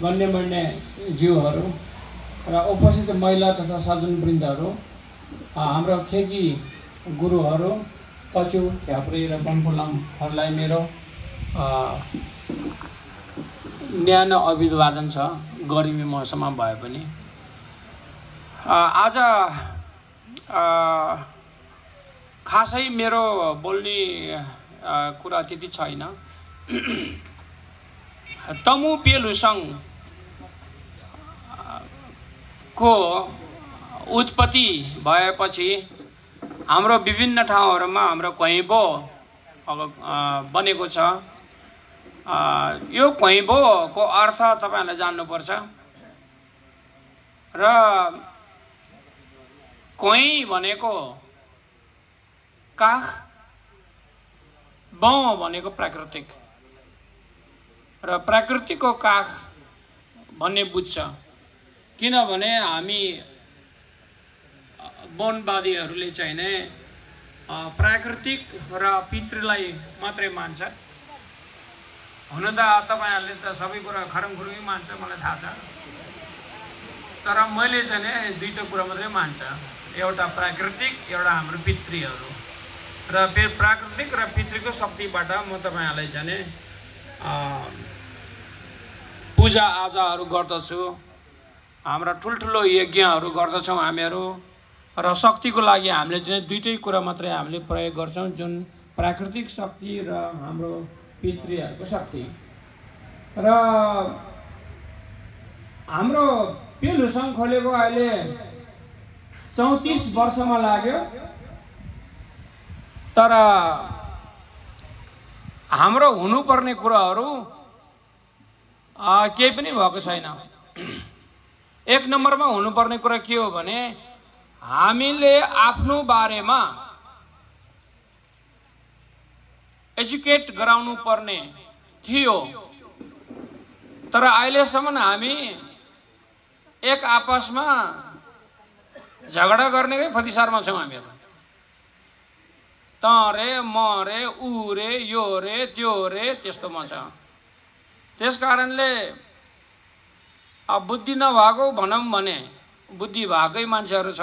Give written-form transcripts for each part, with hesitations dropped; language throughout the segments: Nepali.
गण्यमान्य ज्यूहरू र उपस्थित महिला तथा सज्जनवृन्दहरू, हाम्रो खेकी गुरुहरू, पचु, झ्याप्रे र बनफुलामहरूलाई मेरो न्यानो अभिवादन छ, गर्मी मौसममा भए पनि। आज खासै मेरो बोल्ने कुरा त्यति छैन। तमु पेलुसङको उत्पत्ति भएपछि हाम्रो विभिन्न ठाउँहरूमा हाम्रो क्वैबो बनेको छ। यो क्वैबोको अर्थ तपाईहरुले जान्नुपर्छ। र क्वै भनेको काख, बौ भनेको प्राकृतिक, र प्राकृतिकको काख भन्ने बुझ्छ। किनभने हामी वनवादीहरूले चाहिँ नै प्राकृतिक र पितृलाई मात्रै मान्छ। हुन त तपाईहरुले त सबै कुरा खरङखुरुङै मान्छ, मलाई थाहा छ। तर मैले चाहिँ नि दुईटा कुरा मात्रै मान्छ, एउटा प्राकृतिक, एउटा हाम्रो पितृहरू। र प्राकृतिक र पितृको शक्तिबाट म तपाईहरुलाई चाहिँ नि पूजा आजाहरू गर्दछु। हाम्रा ठुल्ठुलो यज्ञहरू गर्दछौँ हामीहरू। र शक्तिको लागि हामीले चाहिँ दुईटै कुरा मात्रै हामीले प्रयोग गर्छौँ, जुन प्राकृतिक शक्ति र हाम्रो पितृहरूको शक्ति। र हाम्रो पेलुसङ खोलेको अहिले 34 वर्षमा लाग्यो। तर हाम्रो हुनुपर्ने कुराहरू केही पनि भएको छैन। एक नम्बरमा हुनुपर्ने कुरा के हो भने हामीले आफ्नो बारेमा एजुकेट गराउनु पर्ने थियो। तर अहिलेसम्म हामी एक आपसमा झगडा गर्नेकै फतिसारमा छौँ। हामीहरू त रे, म रे, ऊ रे, यो रे, त्यो रे, त्यस्तोमा छ। त्यस कारणले बुद्धि नभएको भनौँ भने बुद्धि भएकै मान्छेहरू छ,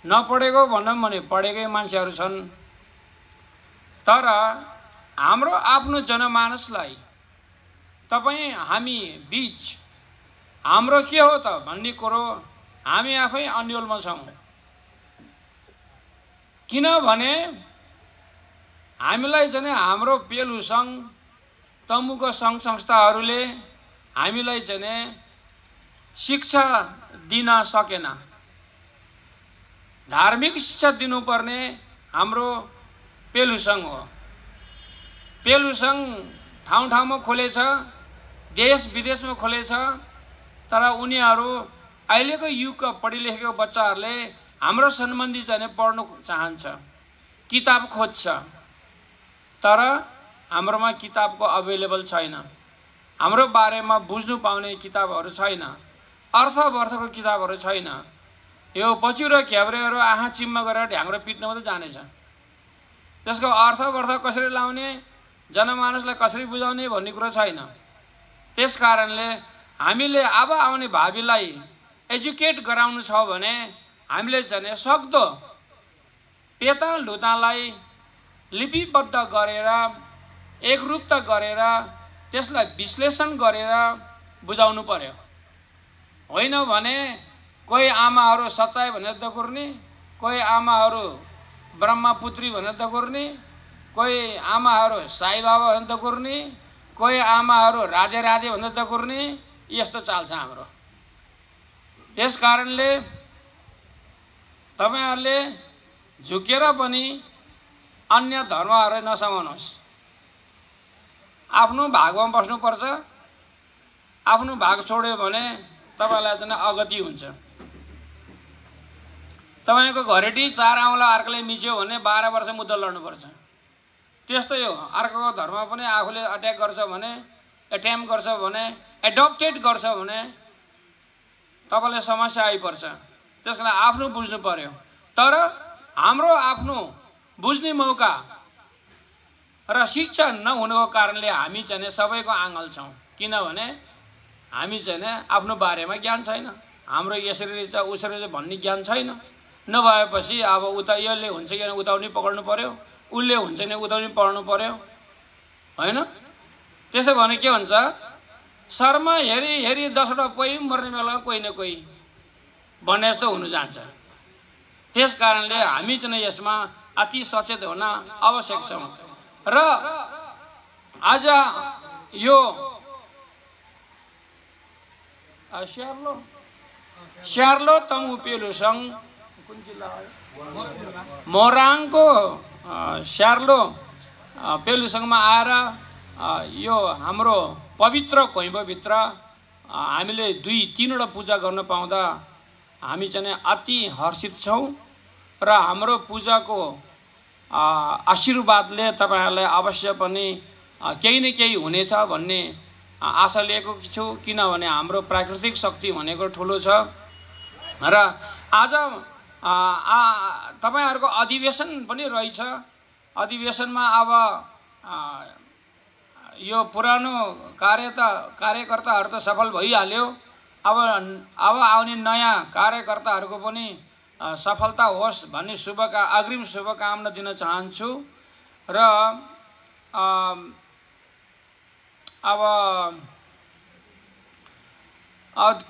नपढेको भनौँ भने पढेकै मान्छेहरू छन्। तर हाम्रो आफ्नो जनमानसलाई हामी बीच हाम्रो के हो त भन्ने कुरो हामी आफै अन्योलमा छौँ। किनभने हामीलाई चाहिँ हाम्रो पेलुसङ तमुको सङ्घ संस्थाहरूले हामीलाई चाहिँ शिक्षा दिन सकेन। धार्मिक शिक्षा दिनुपर्ने हाम्रो पेलुसङ हो। पेलुसङ ठाउँ ठाउँमा खोलेछ, देश विदेशमा खोलेछ। तर उनीहरू अहिलेको युगका पढिलेखेको बच्चाहरूले हाम्रो सम्बन्धी चाहिँ पढ्नु चाहन्छ, किताब खोज्छ। तर हाम्रोमा किताबको अभाइलेबल छैन। हाम्रो बारेमा बुझ्नु पाउने किताबहरू छैन, अर्थको किताबहरू छैन। यो पचु र क्याब्रेहरू आँखा चिम्मा गरेर ढ्याङ्ग्रो पिट्न मात्रै जानेछ। त्यसको अर्थ कसरी लाउने, जनमानसलाई कसरी बुझाउने भन्ने कुरो छैन। त्यस कारणले हामीले अब आउने भावीलाई एजुकेट गराउनु छ भने हामीले चाहिँ सक्दो पेताल ढुतालाई लिपिबद्ध गरेर, एकरूपता गरेर, त्यसलाई विश्लेषण गरेर बुझाउनु पर्यो। होइन भने कोही आमाहरू सच्चाइ भनेर दगुर्ने, कोही आमाहरू ब्रह्मपुत्री भनेर दगुर्ने, कोही आमाहरू साई बाबा भनेर दगुर्ने, कोही आमाहरू राधे राधे भनेर दगुर्ने, यस्तो चाल्छ हाम्रो। त्यस कारणले तपाईहरुले झुकेर पनि अन्य धर्महरू नसमाउनुहोस्। आफ्नो भागमा बस्नुपर्छ। आफ्नो भाग छोड्यो भने तपाईलाई चाहिँ अगति हुन्छ। तपाईको घरेटी 4 औँला अर्कोले मिच्यो भने 12 वर्ष मुद्दा लड्नुपर्छ। त्यस्तै हो, अर्कोको धर्म पनि आफूले अट्याक गर्छ भने, एटेम्प गर्छ भने, एडप्टेड गर्छ भने तपाईलाई समस्या आइपर्छ। त्यसकारण आफ्नो बुझ्नु पर्यो। तर हाम्रो आफ्नो बुझ्ने मौका र शिक्षा नहुनुको कारणले हामी चाहिँ सबैको आँगल छौँ। किनभने हामी चाहिँ आफ्नो बारेमा ज्ञान छैन, हाम्रो यसरी छ उसरी छ भन्ने ज्ञान छैन। नभएपछि अब उता यसले हुन्छ कि उता पनि पकड्नु पर्यो, उसले हुन्छ नि उता पनि पढ्नु पर्यो होइन। त्यसो भने के हुन्छ, शर्मा हेरी हेरी 10वटा कोही मर्ने बेलामा कोही न कोही भन्ने जस्तो हुन जान्छ। त्यस कारणले हामी चाहिँ यसमा अति सचेत हुन आवश्यक छ। र आज यो स्यार्लो तमु पेलु सङ्घ कुन जिल्ला हो, मोराङको स्यार्लो पेलु सङ्घमा आएर यो हाम्रो पवित्र कैम्बभित्र हामीले 2-3वटा पूजा गर्न पाउँदा हामी चाहिँ अति हर्षित छौँ। र हाम्रो पूजाको आशीर्वादले तपाईँहरूलाई अवश्य पनि केही न केही हुनेछ भन्ने आशा लिएको छु। किनभने हाम्रो प्राकृतिक शक्ति भनेको ठुलो छ। र आज तपाईँहरूको अधिवेशन पनि रहेछ। अधिवेशनमा अब यो पुरानो कार्यकर्ताहरू त सफल भइहाल्यो। अब आउने नयाँ कार्यकर्ताहरूको पनि सफलता होस् भन्ने अग्रिम शुभकामना दिन चाहन्छु। र अब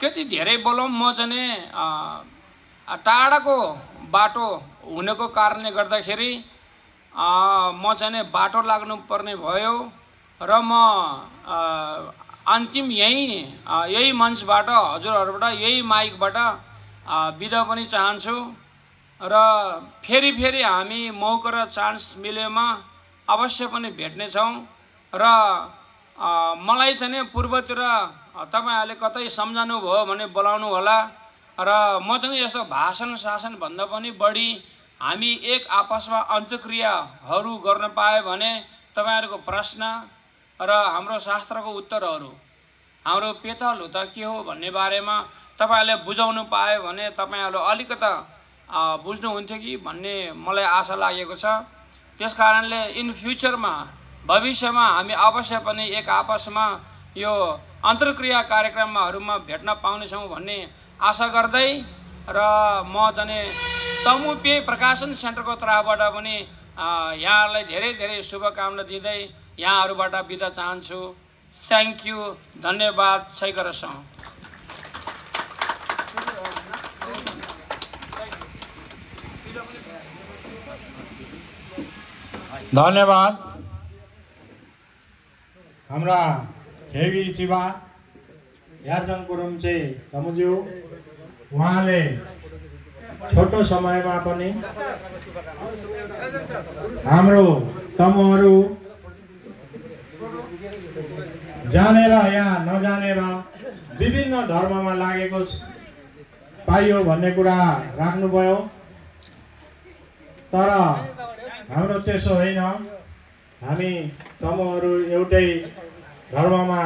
कति धेरै बोलौँ, म चाहिँ टाढाको बाटो हुनेको कारणले गर्दाखेरि म चाहिँ बाटो लाग्नुपर्ने भयो। र म अन्तिम यही मञ्चबाट हजुरहरूबाट यही माइकबाट बिदा पनि चाहन्छु। र फेरि हामी मौका र चान्स मिलेमा अवश्य पनि भेट्नेछौँ। र मलाई चाहिँ पूर्वतिर तपाईँहरूले कतै सम्झानु भयो भने बोलाउनु होला। र म चाहिँ यस्तो भाषण शासन भन्दा पनि बढी हामी एक आपसमा अन्तर्क्रियाहरू गर्न पायो भने तपाईँहरूको प्रश्न र हाम्रो शास्त्रको उत्तरहरू, हाम्रो पेतल त के हो भन्ने बारेमा तपाईँहरूले बुझाउनु पायो भने तपाईँहरू अलिकता बुझ्नुहुन्थ्यो कि भन्ने मलाई आशा लागेको छ। त्यस कारणले इन फ्युचरमा भविष्यमा हामी अवश्य पनि एक आपसमा यो अन्तर्क्रिया कार्यक्रमहरूमा भेट्न पाउनेछौँ भन्ने आशा गर्दै र म चाहिँ तमु पे प्रकाशन सेन्टरको तर्फबाट पनि यहाँहरूलाई धेरै धेरै शुभकामना दिँदै यहाँहरूबाट बिदा चाहन्छु। थ्याङ्क यू, धन्यवाद। सैकरसौँ। धन्यवाद। हाम्रा हेवी चिबा यार्चङ कुरुम्चे तमुज्यू, उहाँले छोटो समयमा पनि हाम्रो तमुहरू जानेर या नजानेर विभिन्न धर्ममा लागेको पाइयो भन्ने कुरा राख्नुभयो। तर हाम्रो त्यसो होइन, हामी तमुहरू एउटै धर्ममा